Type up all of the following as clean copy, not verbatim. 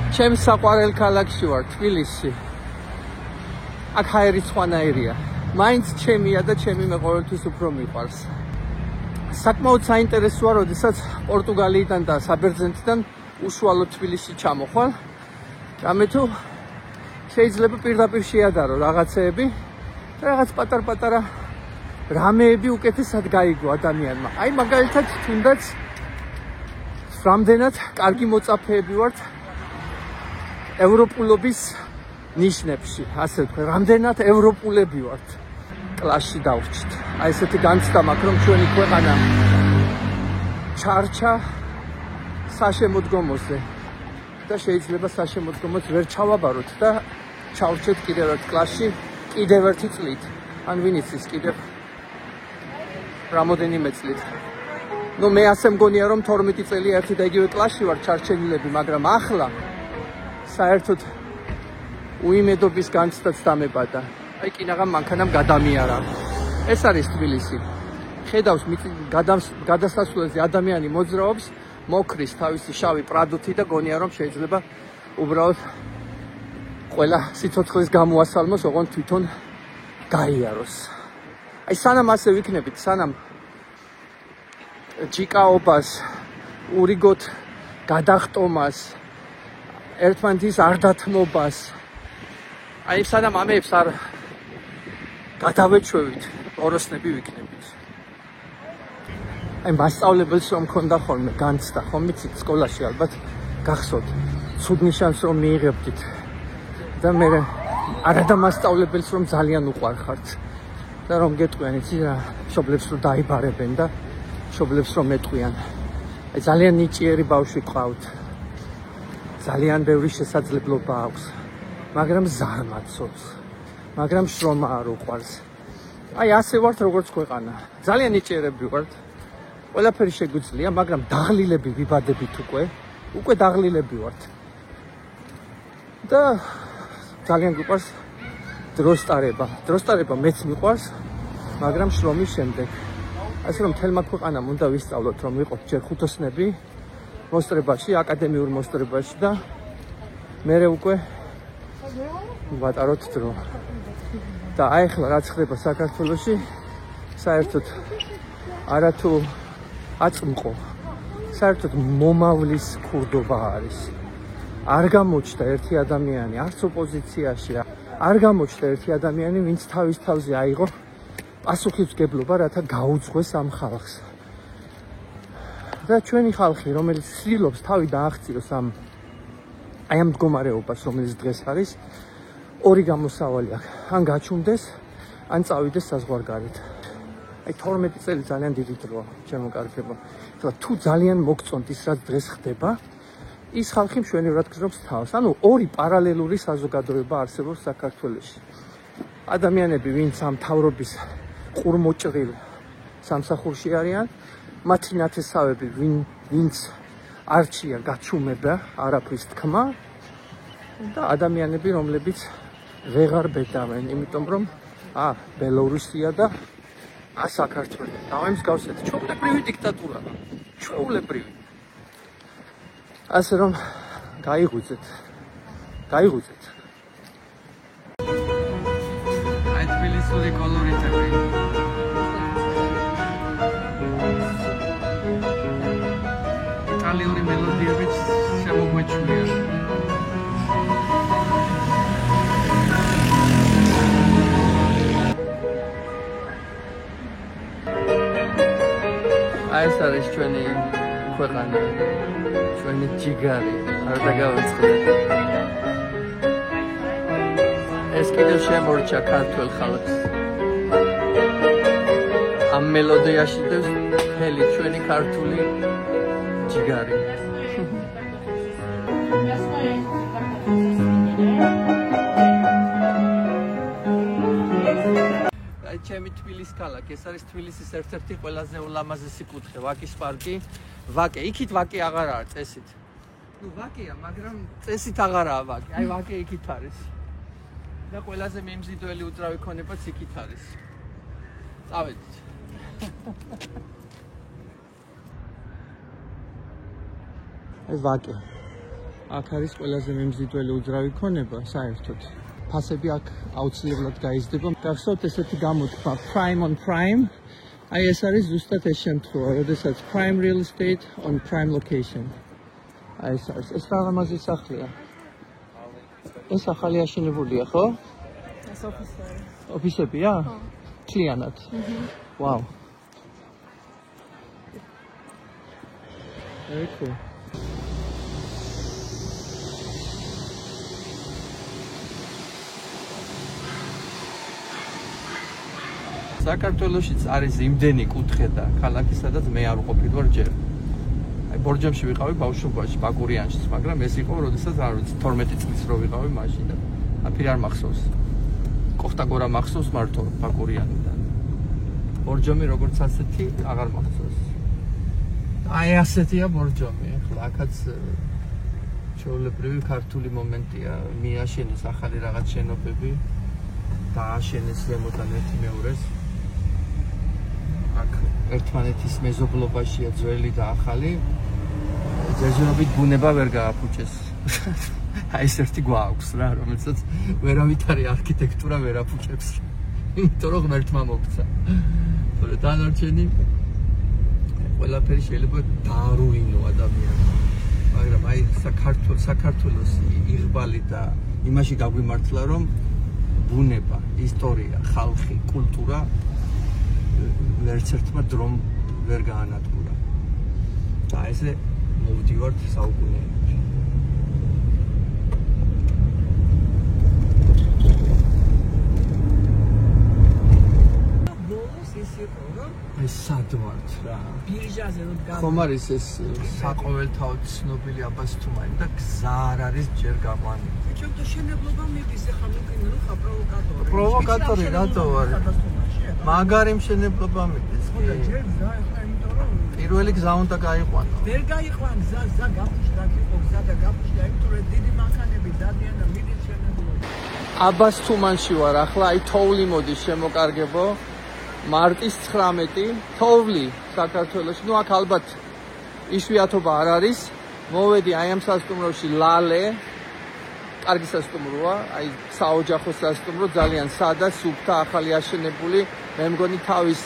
ჩემ საყვარელ ქალაქში ვარ, თბილისში. აქ ჰაერი სხვანაირია. მაინც ჩემია და ჩემი მე ყოველთვის უფრო მიყვარს. საკმაოდ საინტერესოა, როდესაც პორტუგალიიდან და საბერძნეთიდან უშუალოდ თბილისში ჩამოხვალ. რამე თუ შეიძლება პირდაპირ შეადარო რაღაცეები და რაღაც პატარ-პატარა რამეები უკეთესად გაიგო ადამიანმა. აი მაგალითად თუნდაც რამდენად კარგი მოწაფეები ვართ ევროპულობის ნიშნებში, ასე ვთქვი, რამდენად ევროპულები ვართ. კლასში დავრჩით. აი ესეთი განცდა მაქვს, რომ ჩვენი ქვეყანა ჩარჩა საშემოდგომოზე და შეიძლება საშემოდგომოც ვერ ჩავაბაროთ და ჩავრჩეთ კიდევ ერთ კლასში, კიდევ ერთი წლით. ან ვინ იცის კიდევ რამოდენიმე წლით. ნუ მე ასე მგონია, რომ 12 წელი ერთი და იგივე კლასში ვარ ჩარჩენილები, მაგრამ ახლა საერთოდ უიმედობის განცდაც დამებადა. აი კინაღამ მანქანამ გადამიარა. ეს არის თბილისი. ხედავს გადასასვლელზე ადამიანი მოძრაობს, მოკრის თავისი შავი პრადოთი და გონია რომ შეიძლება უბრალოდ ყველა სიცოცხლის გამოასალმოს, ოღონდ თვითონ გაიაროს. აი სანამ ასე ვიქნებით, სანამ ჯიკაობას, ურიგოთ გადახტომას, ერთმანეთის არ დათმობას, აი სანამ ამებს არ გადავეჩვევით, ოროსნები ვიქნებით. აი მასწავლებელს რომ მქონდა ხოლმე განცდა, ხომ იცით სკოლაში ალბათ გახსოვთ, ცუდ ნიშანს რომ მიიღებდით და მე არადა მასწავლებელს რომ ძალიან უყვარხართ და რომ გეტყვიან, იცი რა, მშობლებს რომ დაიბარებენ და მშობლებს რომ ეტყვიან. აი ძალიან ნიჭიერი ბავშვი ყავთ. ძალიან ბევრი შესაძლებლობა აქვს, მაგრამ ზარმაცობს, მაგრამ შრომა არ უყვარს. აი ასე ვართ როგორც ქვეყანა. ძალიან ნიჭიერები ვართ. ყველაფერი შეგვიძლია, მაგრამ დაღლილები ვიბადებით უკვე დაღლილები ვართ. და ძალიან გვიყვარს დროს ტარება. დროს ტარება მეც მიყვარს, მაგრამ შრომის შემდეგ. ასე რომ თელმა ქვეყანამ უნდა ვისწავლოთ, რომ ვიყოთ ჯერ ხუთოსნები მოსწრებაში, აკადემიურ მოსწრებაში და მერე უკვე ვატაროთ დრო. და აი ახლა რაც ხდება საქართველოში, საერთოდ არათუ აწმყო, საერთოდ მომავლის ქურდობა არის. არ გამოჩნდა ერთი ადამიანი, არც ოპოზიციაში, არ გამოჩნდა ერთი ადამიანი, ვინც თავის თავზე აიღო პასუხისმგებლობა, რათა გაუძღვეს ამ ხალხს. და ჩვენი ხალხი, რომელიც ცდილობს თავი დააღწიოს ამ მდგომარეობას, რომელიც დღეს არის, ორი გამოსავალი აქვს. ან გაჩუმდეს, ან წავიდეს საზღვარგარეთ. აი 12 წელი ძალიან დიდი დროა, ჩემო კარგებო. თუ ძალიან მოგწონთ ის, რაც დღეს ხდება, ის ხალხი მშვენივრად გრძნობს თავს. ანუ ორი პარალელური საზოგადოება არსებობს საქართველოში. ადამიანები, ვინც ამ მთავრობის ყურმოჭრილ სამსახურში არიან, მათი ნათესავები, ვინც არჩია გაჩუმება, არაფრის თქმა და ადამიანები, რომლებიც ვეღარ ბედავენ, იმიტომ რომ ბელორუსია და საქართველო. დავემსგავსეთ, ჩვეულებრივი დიქტატურა. ჩვეულებრივი. ასე რომ გაიღვიძეთ. აი თბილისური კოლორიტები. იტალიური მელოდიებიც შემოგვეჩვია. აი ეს არის ჩვენი ქვეყანა, ჩვენი ჯიგარი, არ დაგავიწყდეთ. ეს კიდევ შემორჩა ქართველ ხალხს. ამ მელოდიაში დევს მთელი ჩვენი ქართული ჯიგარი. ჩემი თბილისის ქალაქი, ეს არის თბილისის ერთ-ერთი ყველაზე ულამაზესი კუთხე, ვაკის პარკი. ვაკე, იქით ვაკე აღარაა წესით. ნუ ვაკეა, მაგრამ წესით აღარაა ვაკე. აი ვაკე იქით არის. და ყველაზე მიმზიდველი უძრავი ქონებაც იქით არის. წავედით. ეს ვაკე. აქ არის ყველაზე მიმზიდველი უძრავი ქონება საერთოდ. ფასები აქ აუცილებლად გაიზრდება. გახსოვთ ესეთი გამოთქმა prime on prime. აი ეს არის ზუსტად ეს შემთხვევა, როდესაც prime real estate on prime location. აი ეს არის. ეს რა ლამაზი სახლია. ეს ახალი აშენებულია, ხო? ეს ოფისები. ოფისებია? ხო. მთლიანად. ვაუ. Very cool. საქართველოშიც არის იმდენი კუთხე და ქალაქი, სადაც მე არ ვყოფილი ვარ ჯერ. აი ბორჯომში ვიყავი ბავშვობაში, ბაკურიანშიც, მაგრამ ეს იყო, როდესაც არ ვიცი 12 წლის რო ვიყავი მაშინ და აფერი არ მახსოვს. კოხტაგორა მახსოვს მარტო ბაკურიანიდან. ბორჯომი როგორც ასეთი აღარ მახსოვს. აი ასეთია ბორჯომი, ახლა აქაც ჩვეულებრივი ქართული მომენტია, მიაშენეს ახალი რაღაც შენობები და აშენეს ზემოდან ერთი მეორეს. აქ ერთმანეთის მეზობლობაშია ძველი და ახალი. ჯერჯერობით ბუნება ვერ გააფუჭეს. აი ეს ერთი გვაქვს რა, რომელსაც ვერავითარი არქიტექტურა ვერ აფუჭებს. იმიტომ რომ ღმერთმა მოგცა. თორე დანარჩენი ყველაფერი შეიძლება დაარუინო ადამიანს. მაგრამ აი საქართველოს იღბალი და იმაში გაგვიმართლა რომ ბუნება, ისტორია, ხალხი, კულტურა ვერც ერთმა დრომ ვერ გაანადგურა. და ესე მოვდივართ საუკუნეებში. ეს სად ვართ რა? ბირჟაზე რომ ხომ არის ეს საყოველთაოდ ცნობილი აბასთუმანი და გზა არ არის ჯერ გაყვანილი. ჩემთვის შენებლობა მიდის ახლა მოგინა რომ ხა პროვოკატორი. პროვოკატორი რატო ვარ? მაგარი მშენებლობა მიდის. ხოდა ჯერ გზა ახლა იმიტომ რომ პირველი გზა უნდა გაიყვანო. ვერ გაიყვან გზა გაფუშდა იყო გზა და გაფუშდა იმიტომ რომ დიდი მანქანები დადიან და მიდის შენებლობა. აბასთუმანში ვარ ახლა, აი თოვლი მოდის შემოკარგებო. მარტის 19 თოვლი საქართველოში. ნუ აქ ალბათ იშვიათობა არ არის. მოვედი აი ამ სასტუმროში ლალე. კარგი სასტუმროა, აი საოჯახო სასტუმრო, ძალიან სადა, სუფთა, ახალი აშენებული. მე მგონი თავის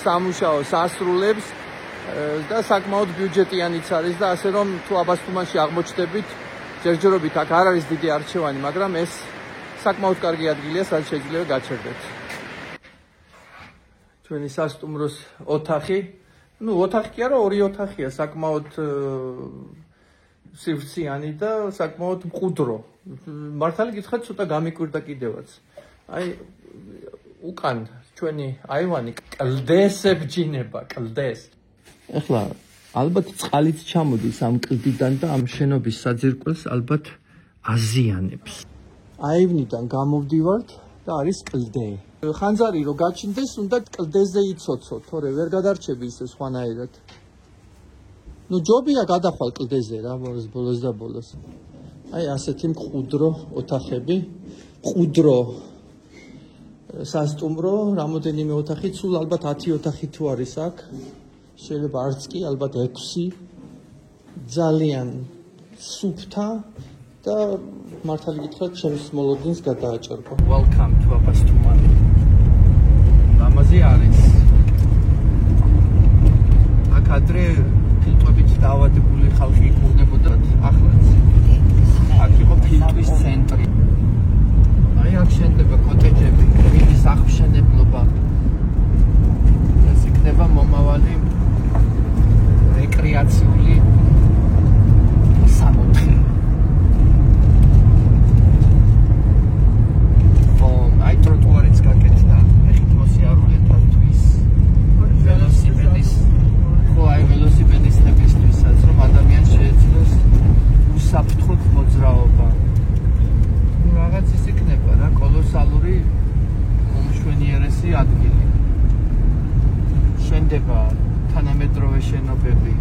სამუშაოს ასრულებს და საკმაოდ ბიუჯეტიანიც არის და ასე რომ თუ აბასთუმანში აღმოჩნდებით, ჯერჯერობით აქ არ არის დიდი არჩევანი, მაგრამ ეს საკმაოდ კარგი ადგილია, სადაც შეიძლება გაჩერდეთ. ჩვენი სასტუმროს ოთახი, ну ოთახი კი არა, ორი ოთახია, საკმაოდ სივრციანი და საკმაოდ მყუდრო. მართალი გითხრათ, ცოტა გამიკვირდა კიდევაც. აი უკან ჩვენი აივანი კლდეს ებჯინება, კლდეს. ეხლა ალბათ წყალიც ჩამოდის ამ კლდიდან და ამ შენობის საძირკველს ალბათ აზიანებს. აივნიდან გამოვდივართ და არის კლდე. ხანძარი რო გაჩნდეს, უნდა კლდეზე იცოცო, თორე ვერ გადარჩები ისე სხვანაირად. ნუ ჯობია გადახვალ კლდეზე რა, ბოლოს და ბოლოს. აი ასეთი მყუდრო ოთახები, მყუდრო სასტუმრო, რამოდენიმე ოთახი, სულ ალბათ 10 ოთახი თუ არის აქ. შეიძლება არც კი, ალბათ 6. ძალიან სუფთა და მართალი გითხრათ, ჩემს მოლოდინს გადააჭერბა. Welcome to აბასთუმანი. ლამაზი არის. აქ ადრე ფილტვებით დაავადებული ხალხი იქურდებოდა, ახლაც. აქ იყო ფილტვის ცენტრი. აი აქ შენდება კოტეჯები, მიდის აღმშენებლობა. ეს იქნება მომავალი რეკრეაციული სამოთხე. აი ტროტუარიც გაკეთდა, ეხით მოსიარულეთათვის. ველოსიპედისტებისთვისაც, რომ ადამიანს შეეძლოს უსაფრთხოდ მოძრაობა. რაღაც ის იქნება რა, კოლოსალური უმშვენიერესი ადგილი. შენდება თანამედროვე შენობები.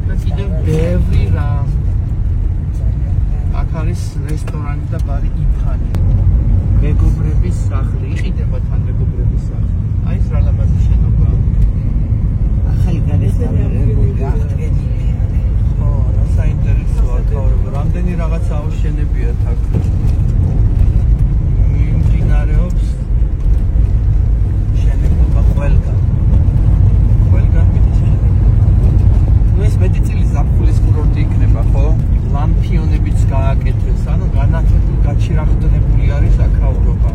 და კიდევ ბევრი რამ. აქ არის რესტორანი და ბარი იფანი. მეგობრების სახლი, იყიდება თან მეგობრების სახლი. აი ეს რა ლამაზი შენობა. ახალი განესწავლებული გახდენილი. ხო, საინტერესოა თავრობა. რამდენი რაღაც აუშენებიათ აქ. მიმდინარეობს შენება ყველგან. ყველგან მიდის შენება. ნუ ეს მეტი წილი ზაფხულის კურორტი იქნება, ხო? ლამპიონებიც გააკეთეს, ანუ განათებული გაჩირაღდნებული არის აქაურობა.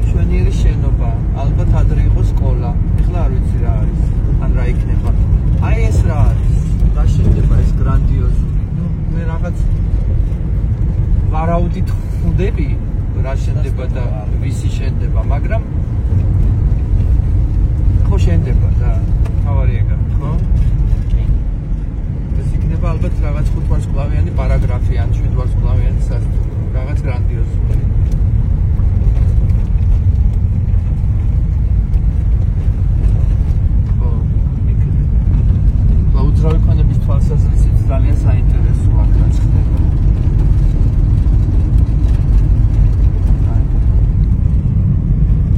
მშვენიერი შენობა, ალბათ ადრე იყო სკოლა. ეხლა არ ვიცი რა არის, ან რა იქნება. აი ეს რა არის? დაშენდება ეს გრანდიოზული. ნუ მე რაღაც ვარაუდით ხვდები რა შენდება და ვისი შენდება, მაგრამ ხო შენდება და თავარი ეგა, ხო? ეს იქნება ალბათ რაღაც 5 ვარსკვლავიანი პარაგრაფი ან 7 ვარსკვლავიანი სასტუმრო, რაღაც გრანდიოზული. უძრავი ქონების თვალსაზრისით ძალიან საინტერესოა რაც ხდება.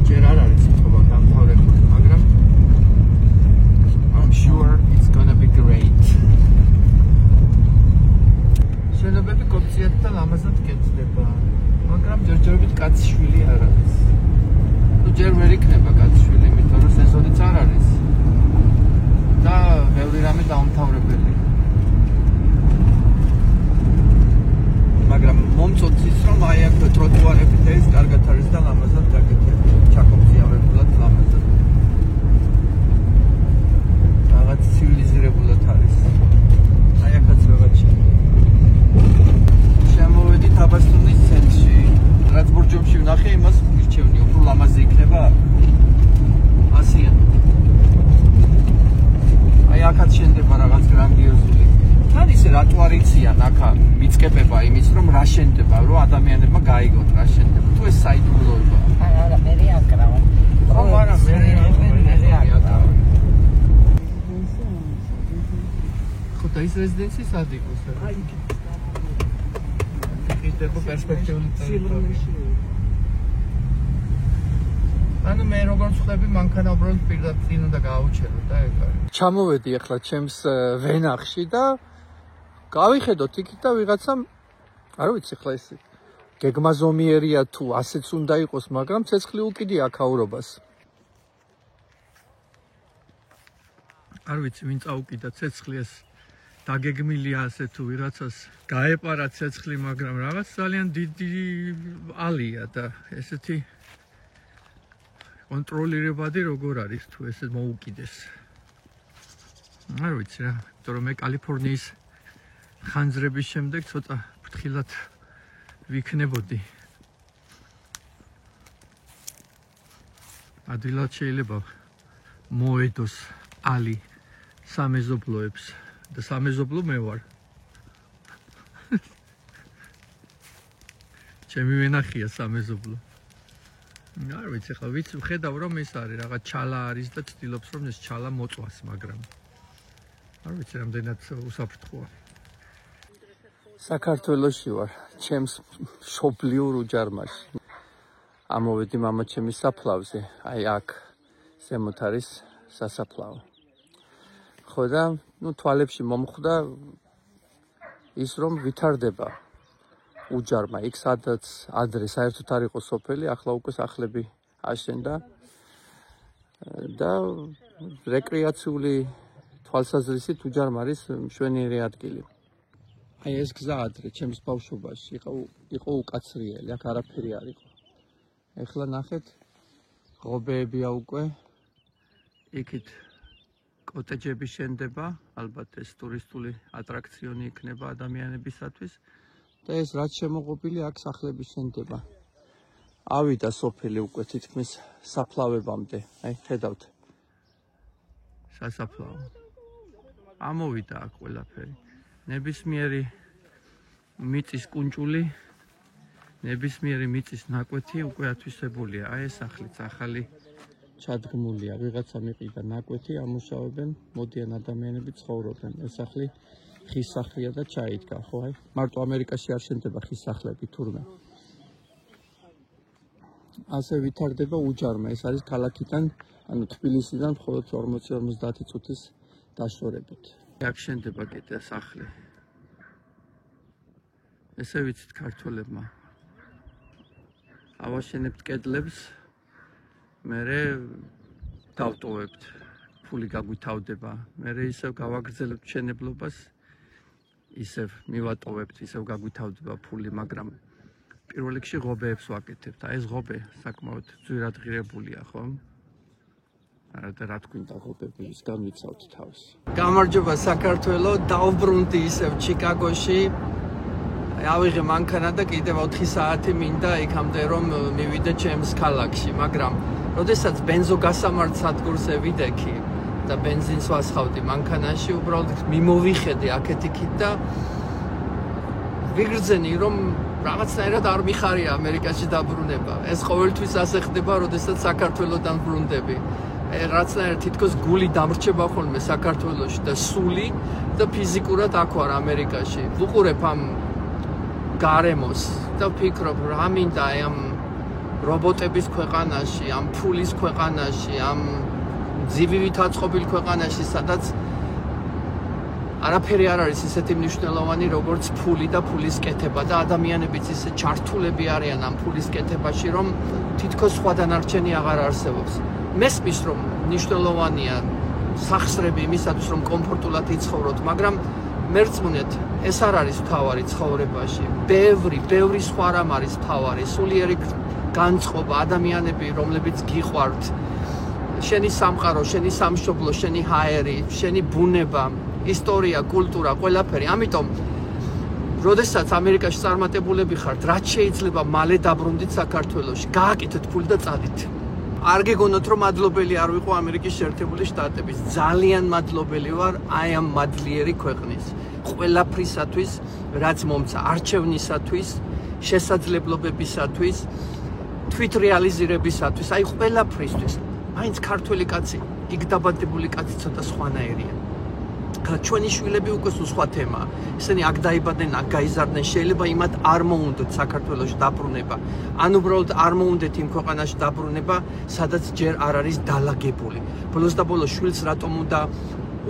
ჯერ არ არის სიტყვა დამთავრებული, მაგრამ I'm sure it's gonna be great. შენობები კოპციად და ლამაზად კეთდება, მაგრამ ჯერჯერობით კაცშვილი არ არის. ნუ ჯერ ვერ იქნება კაცშვილი, იმიტომ რომ სეზონიც არ არის. და ბევრი რამე დაუმთავრებელი. მაგრამ მომწონს ის რომ აი აქ ტროტუარები და ეს კარგად არის და ლამაზად გაკეთებული. ჩაკოპციავებულად ლამაზად. რაღაც ცივილიზირებულად არის. აი აქაც რაღაც შემოვედით აბასთუმნის ცენტრში. რაც ბურჯომში ვნახე, იმას მირჩევნი, უფრო ლამაზი იქნება. ასია. აი აქაც შენდება რაღაც გრანდიოზული. თან ისე რატო არ იციან აქ მიწკებება იმის რომ რა შენდება, რომ ადამიანებმა გაიგოთ რა შენდება. თუ ეს საიდუმლოებაა. არა, მე აკრავა. ხო, არა, მე აკრავა. ხო, და ის რეზიდენცია სად იყოს? აი იქ. იქნება პერსპექტიული ტერიტორია. ანუ მე როგორც ხვდები, მანქანა უბრალოდ პირდაპირ უნდა გააუჩერო და ეგ არის. ჩამოვედი ახლა ჩემს ვენახში და გავიხედოთ იქით და ვიღაცამ არ ვიცი ახლა ეს გეგმაზომიერია თუ ასეც უნდა იყოს, მაგრამ ცეცხლი უკიდია აქაურობას. არ ვიცი ვინ წაუკიდა ცეცხლი ეს დაგეგმილია ასე თუ ვიღაცას გაეპარა ცეცხლი, მაგრამ რაღაც ძალიან დიდი ალია და ესეთი კონტროლირებადი როგორ არის თუ ესე მოუკიდეს. არ ვიცი რა, იმიტომ რომ მე კალიფორნიის ხანძრების შემდეგ ცოტა ფრთხილად ვიქნებოდი. ადვილად შეიძლება მოედოს ალი სამეზობლოებს და სამეზობლო მე ვარ. ჩემი ვენახია სამეზობლო. არ ვიცი ხა ვიცი ვხედავ რომ ეს არის რაღაც ჩალა არის და ცდილობს რომ ეს ჩალა მოწვას, მაგრამ არ ვიცი რამდენად უსაფრთხოა. საქართველოში ვარ, ჩემს მშობლიურ უჯარმაში. ამოვედი მამაჩემის საფლავზე, აი აქ ზემოთ არის სასაფლაო. ხო და ნუ თვალებში მომხვდა ის რომ ვითარდება უჯარმა იქ სადაც ადრე საერთოდ არ იყო სოფელი, ახლა უკვე სახლები აშენდა და რეკრეაციული თვალსაზრისით უჯარმა არის მშვენიერი ადგილი. აი ეს გზა ადრე ჩემს ბავშვობაში იყო უკაცრიელი, აქ არაფერი არ იყო. ეხლა ნახეთ ღობეებია უკვე, იქით კოტეჯები შენდება, ალბათ ეს ტურისტული ატრაქციონი იქნება ადამიანებისათვის. და ეს რაც შემოღობილი აქ სახლები შენდება. ავიდა სოფელი უკვე თითქმის საფლავებამდე. აი ხედავთ. სასაფლაო. ამოვიდა აქ ყველაფერი. ნებისმიერი მიწის კუნჭული, ნებისმიერი მიწის ნაკვეთი უკვე ათვისებულია. აი ეს სახლიც ახალი ჩადგმულია. ვიღაცა მიყიდა ნაკვეთი, ამუშავებენ, მოდიან ადამიანები ცხოვრობენ. ეს სახლი ხის სახლია და ჩაიდგა, ხო აი? მარტო ამერიკაში არ შენდება ხის სახლები თურმე. ასე ვითარდება უჯარმა, ეს არის ქალაქიდან, ანუ თბილისიდან მხოლოდ 40-50 წუთის დაშორებით. აქ შენდება კიდე სახლი. ესე ვიცით ქართველებმა. ავაშენებთ კედლებს, მერე დავტოვებთ, ფული გაგვითავდება, მერე ისევ გავაგრძელებთ მშენებლობას, ისევ მივატოვებთ, ისევ გაგვითავდება ფული, მაგრამ პირველ რიგში ღობეებს ვაკეთებთ. აი ეს ღობე საკმაოდ ძვირადღირებულია, ხო? არა და რა თქვინდა ღობების განვიცავთ თავს. გამარჯობა საქართველო, დავბრუნდი ისევ ჩიკაგოში. ავიღე მანქანა და კიდევ 4 საათი მინდა იქამდე რომ მივიდე ჩემს ქალაქში, მაგრამ როდესაც ბენზო გასამართ სადგურს ევიდექი და ბენზინს ვასხავდი მანქანაში, უბრალოდ მიმოვიხედე აქეთ-იქით და ვიგრძენი რომ რაღაცნაირად არ მიხარია ამერიკაში დაბრუნება. ეს ყოველთვის ასე ხდება, როდესაც საქართველოდან ბრუნდები. რაღაცნაირად თითქოს გული დამრჩება ხოლმე საქართველოში და სული და ფიზიკურად აქ ვარ ამერიკაში. ვუყურებ ამ გარემოს და ვფიქრობ, რა მინდა ამ რობოტების ქვეყანაში, ამ ფულის ქვეყანაში, ამ ძივივით აწყობილ ქვეყანაში, სადაც არაფერი არ არის ისეთი მნიშვნელოვანი, როგორც ფული და ფულის კეთება და ადამიანებიც ისე ჩართულები არიან ამ ფულის კეთებაში, რომ თითქოს სხვა დანარჩენი აღარ არსებობს. მესმის, რომ მნიშვნელოვანია სახსრები იმისათვის, რომ კომფორტულად იცხოვროთ, მაგრამ მერწმუნეთ, ეს არ არის მთავარი ცხოვრებაში. ბევრი სხვა რამ არის მთავარი, სულიერი განწყობა, ადამიანები, რომლებიც გიყვართ, შენი სამყარო, შენი სამშობლო, შენი ჰაერი, შენი ბუნება, ისტორია, კულტურა, ყველაფერი. ამიტომ, როდესაც ამერიკაში წარმატებულები ხართ, რაც შეიძლება მალე დაბრუნდით საქართველოში, გააკეთეთ ფული და წადით. არ გეგონოთ, რომ მადლობელი არ ვიყო ამერიკის შეერთებული შტატების. ძალიან მადლობელი ვარ აი ამ მადლიერი ქვეყნის. ყველაფრისათვის, რაც მომცა, არჩევნისათვის, შესაძლებლობებისათვის, თვითრეალიზირებისათვის, აი ყველაფრისთვის. მაინც ქართველი კაცი, იქ დაბადებული კაცი ცოტა სხვანაირია. ჩვენი შვილები უკვე სხვა თემაა. ისინი აქ დაიბადნენ, აქ გაიზარდნენ, შეიძლება იმათ არ მოუნდათ საქართველოში დაბრუნება. ან უბრალოდ არ მოუნდათ იმ ქვეყანაში დაბრუნება, სადაც ჯერ არ არის დალაგებული. ბოლოს და ბოლოს შვილს რატომ უნდა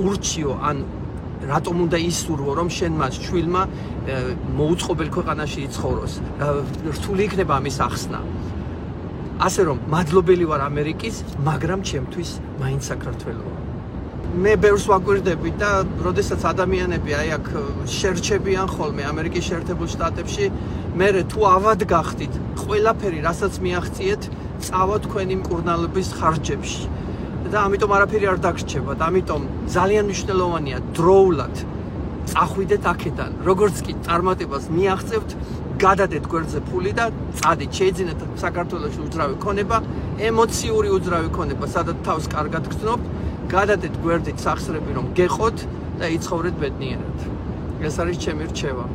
ურჩიო, ან რატომ უნდა ისურვო, რომ შენ მას შვილმა მოუწყობელ ქვეყანაში იცხოვროს. რთული იქნება ამის ახსნა. ასე რომ, მადლობელი ვარ ამერიკის, მაგრამ ჩემთვის მაინც საქართველოა. მე ბევრს ვაგვირდები და როდესაც ადამიანები აი აქ შერჩებიან ხოლმე ამერიკის შეერთებულ შტატებში, მერე თუ ავად გახდით, ყველაფერი, რასაც მიაღწიეთ, წავა თქვენი მკურნალობის ხარჯებში. და ამიტომ არაფერი არ დაგრჩება და ამიტომ ძალიან მნიშვნელოვანია დროულად წახვიდეთ აქედან. როგორც კი წარმატებას მიაღწევთ, გადადეთ გვერდზე ფული და წადით. შეიძინეთ საქართველოში უძრავი ქონება, ემოციური უძრავი ქონება, სადაც თავს კარგად გრძნობთ. გადადეთ გვერდით სახსრები, რომ გეყოთ და იცხოვრეთ ბედნიერად. ეს არის ჩემი რჩევა.